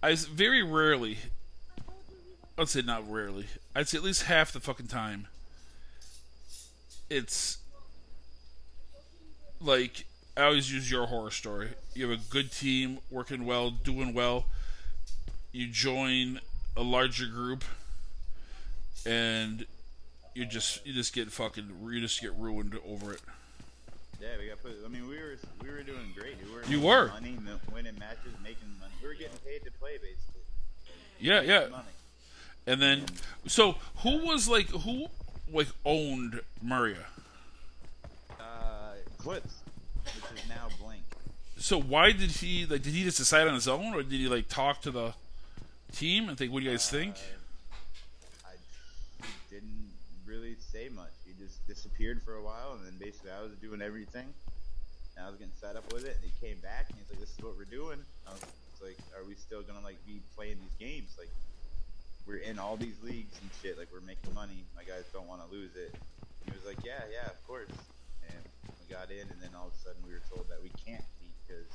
I very rarely. I'd say not rarely. I'd say at least half the fucking time. It's like I always use your horror story. You have a good team, working well, doing well. You join a larger group, and you just get ruined over it. Yeah, we got put. I mean, we were doing great. You were money, winning matches, making money. We were getting paid to play, basically. Yeah. Money. And then, so who owned Maria? Clips, which is now Blank. So why did he just decide on his own, or did he like talk to the team and think, "What do you guys think?" He didn't really say much. He just disappeared for a while, and then basically I was doing everything. And I was getting set up with it, and he came back, and he's like, "This is what we're doing." I was like, "Are we still gonna like be playing these games? Like, we're in all these leagues and shit. Like, we're making money. My guys don't want to lose it." He was like, "Yeah, of course." And we got in, and then all of a sudden we were told that we can't beat because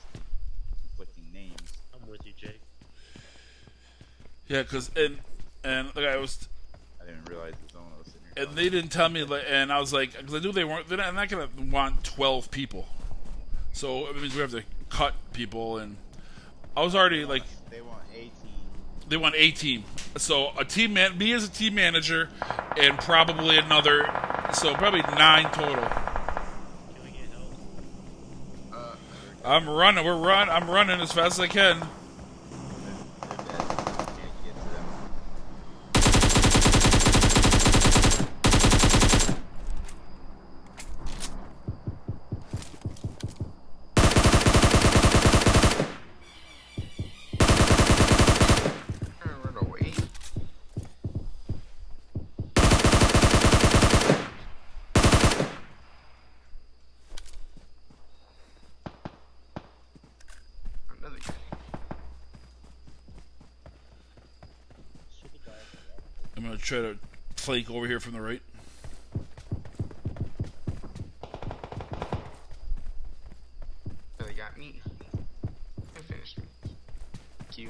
conflicting names. I'm with you, Jake. Yeah, because and like I didn't realize the zone was sitting here. and they didn't tell me, and I was like, because I knew they're not gonna want 12 people, so it means we have to cut people, and I was already like, They want a team. they want a team, so me as a team manager, and probably another, so probably 9 total. Can we get help? I'm running. I'm running as fast as I can. They're dead. Can't get to them. Run away. Another guy. Should be dying for that. I'm gonna try to flank over here from the right. So they got me. They finished me. Q.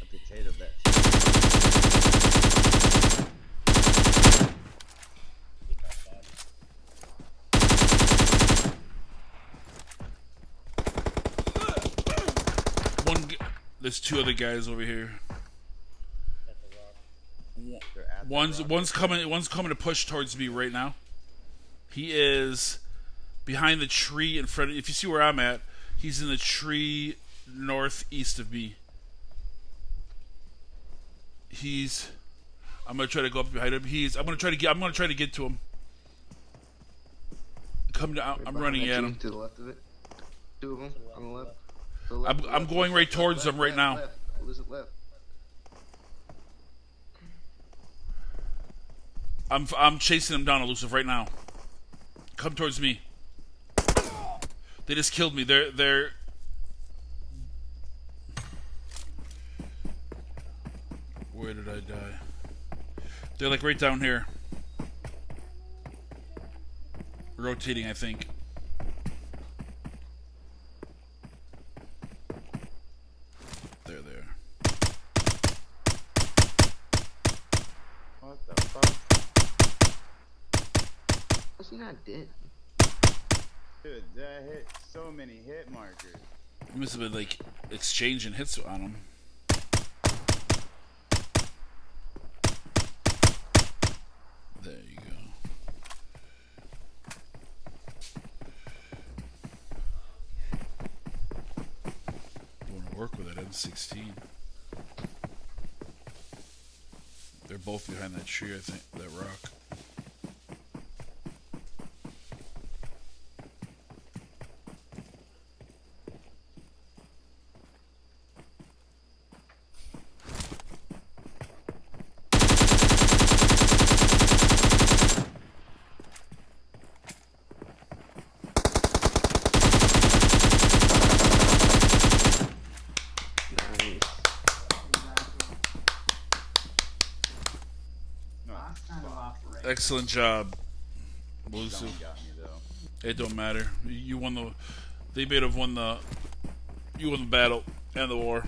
A potato bet. We got that. There's two other guys over here. At the rock. They're at the rock. One's coming to push towards me right now. He is behind the tree in front. If you see where I'm at, he's in the tree northeast of me. I'm gonna try to go up behind him. I'm gonna try to get to him. Come down. I'm running at him. To the left of it. Two of them on the left. I'm going right towards them right now. Left. I'm chasing them down, Elusive, right now. Come towards me. They just killed me. They're. Where did I die? They're like right down here. Rotating, I think. They're there. What the fuck? Was he not dead? Dude, that hit so many hit markers. You must have been like exchanging hits on them. There you go. Want to work with that M16. They're both behind that tree, I think, that rock. Nice. No, Last kind of off the rails. Excellent job, someone Elusive. got me though. It don't matter. You won the. They may have won the. You won the battle and the war.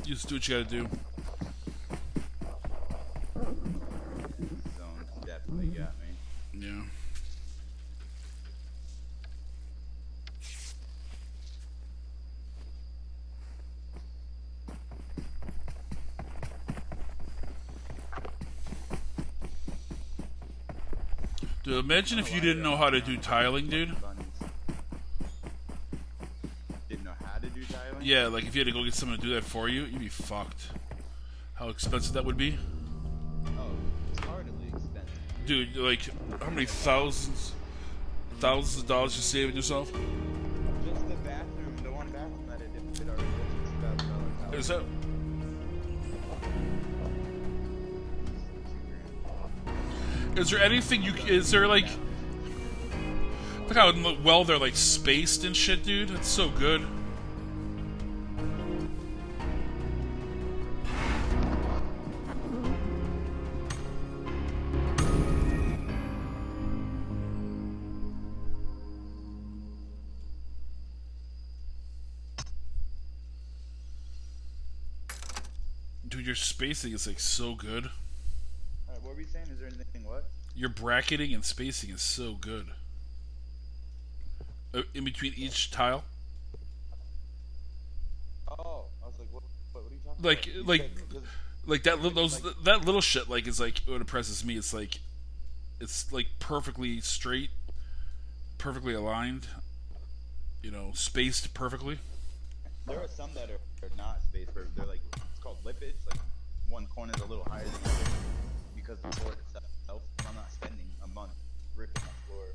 You just do what you gotta do. Someone definitely got me. Yeah. Dude, imagine if you didn't know how to do tiling, dude. Didn't know how to do tiling? Yeah, like if you had to go get someone to do that for you, you'd be fucked. How expensive that would be? Oh, it's hardly expensive. Dude, like, how many thousands of dollars you saving yourself? Just the bathroom, the one bathroom that I didn't fit already was $6,000. Is that? Is there anything you? Is there like? Look how well they're like spaced and shit, dude. It's so good. Dude, your spacing is like so good. Alright, what were you saying? Is there anything what? Your bracketing and spacing is so good. In between each tile. Oh, I was like, what are you talking Like, about? You like, said- 'cause Like that little shit like is like what impresses me. It's like perfectly straight, perfectly aligned, spaced perfectly. There are some that are not space perfect. They're like, it's called lippage. Like one corner is a little higher than the other because the floor itself. I'm not spending a month ripping my floor,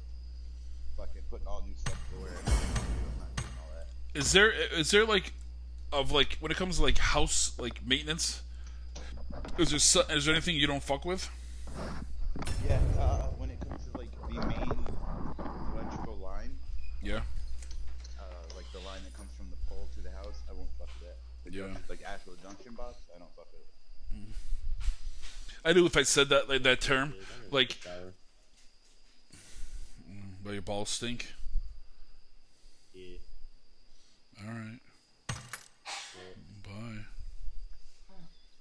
fucking putting all new stuff to wear. I'm not doing all that. Is there like when it comes to like house like maintenance? Is there anything you don't fuck with? Yeah, when it comes to like the main electrical line, Yeah. like the line that comes from the pole to the house, I won't fuck with that. Like actual junction box, I don't fuck with it. I knew if I said that like that term, like, Shower. but your balls stink. Yeah. All right. Bye.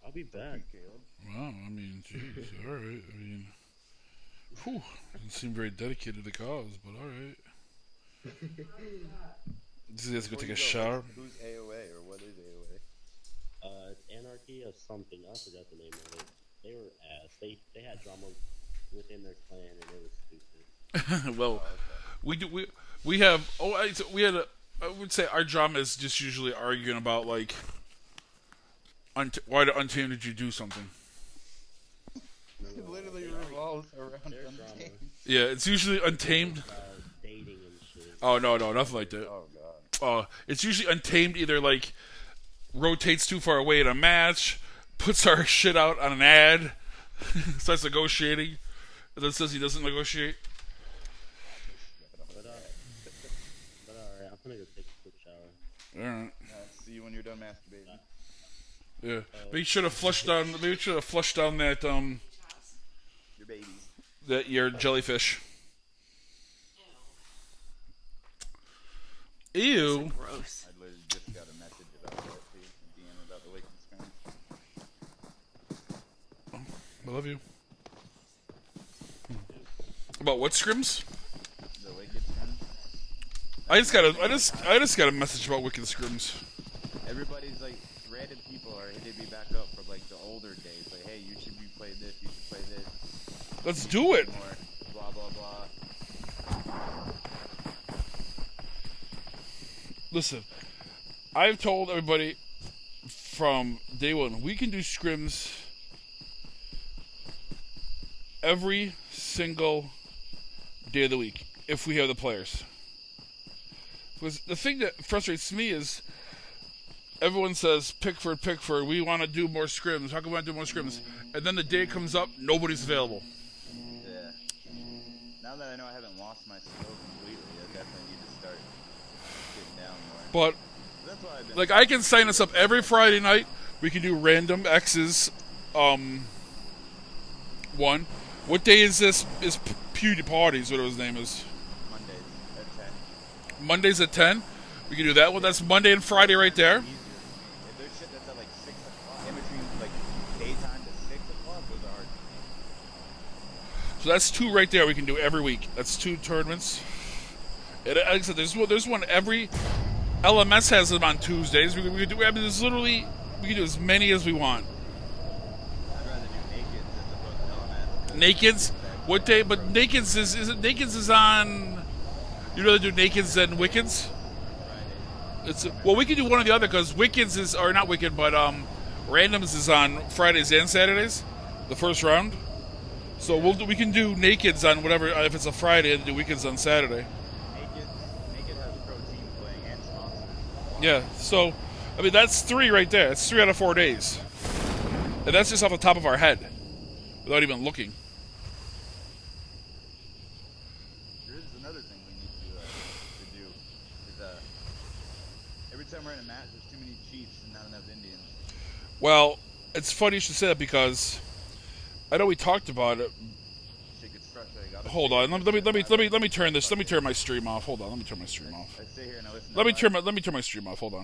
I'll be back. Wow. I mean, jeez. All right. I mean, whew. Doesn't seem very dedicated to the cause, but all right. Does he have to go take a shower? Who's AOA or what is AOA? It's Anarchy of something. I forgot the name of it. They were ass. They had drama within their clan, and it was stupid. Well, we have. We had a. I would say our drama is just usually arguing about like, why the Untamed did you do something? It literally revolves around Their drama Untamed. Yeah, it's usually Untamed. dating and shit. Oh no, nothing like that. Oh god. It's usually Untamed either like rotates too far away in a match, puts our shit out on an ad, starts negotiating, and then says he doesn't negotiate. But alright, I'm gonna go take a quick shower. Alright. See you when you're done masturbating. Yeah. Maybe you should have flushed down that Your babies. your jellyfish. Ew. Gross. I literally just got a message about that too, a DM about the Wicked Screens. I love you. About what scrims? The Wicked Screens. I just got a message about Wicked Scrims. Everybody's like, random people are hitting me back up from like the older days. Like, hey, you should be playing this, you should play this. Let's do it. More, blah, blah, blah. Listen, I've told everybody from day one, we can do scrims every single day of the week if we have the players. Because the thing that frustrates me is everyone says, Pickford, we want to do more scrims. How come we want to do more scrims? And then the day comes up, nobody's available. Yeah. Now that I know I haven't lost my skill completely, I definitely need to start getting down more. But, That's why I've been like, I can sign us up every Friday night. We can do random X's. One. What day is this? Is PewDiePie's, whatever his name is. Mondays at 10. Mondays at 10. We can do that one. That's Monday and Friday right there. Easier for me. If there's shit that's at like 6 o'clock, in between like daytime to 6 o'clock, those are hard. So that's two right there we can do every week. That's two tournaments. And like I said, there's one every... LMS has them on Tuesdays. We can do... I mean, there's literally... We can do as many as we want. I'd rather do nakeds as opposed to LMS. Nakeds? What day? But Nakeds is on... You'd rather do Nakeds than Wickeds? Well, we can do one or the other because Wickeds is... Or not Wicked, but Randoms is on Fridays and Saturdays. The first round. So we can do Nakeds on whatever... If it's a Friday, and do Wickeds on Saturday. Naked has pro teams playing and sponsors. Yeah, so... I mean, that's 3 right there. It's 3 out of 4 days. And that's just off the top of our head. Without even looking. There is another thing we need to do. Is every time we're in a match, there's too many chiefs and not enough Indians. Well, it's funny you should say that because I know we talked about it. Shit gets frustrating. Hold on, let me turn this. Let me turn my stream off. Hold on, let me turn my stream off. I sit here and I listen. Let me turn my stream off. Hold on.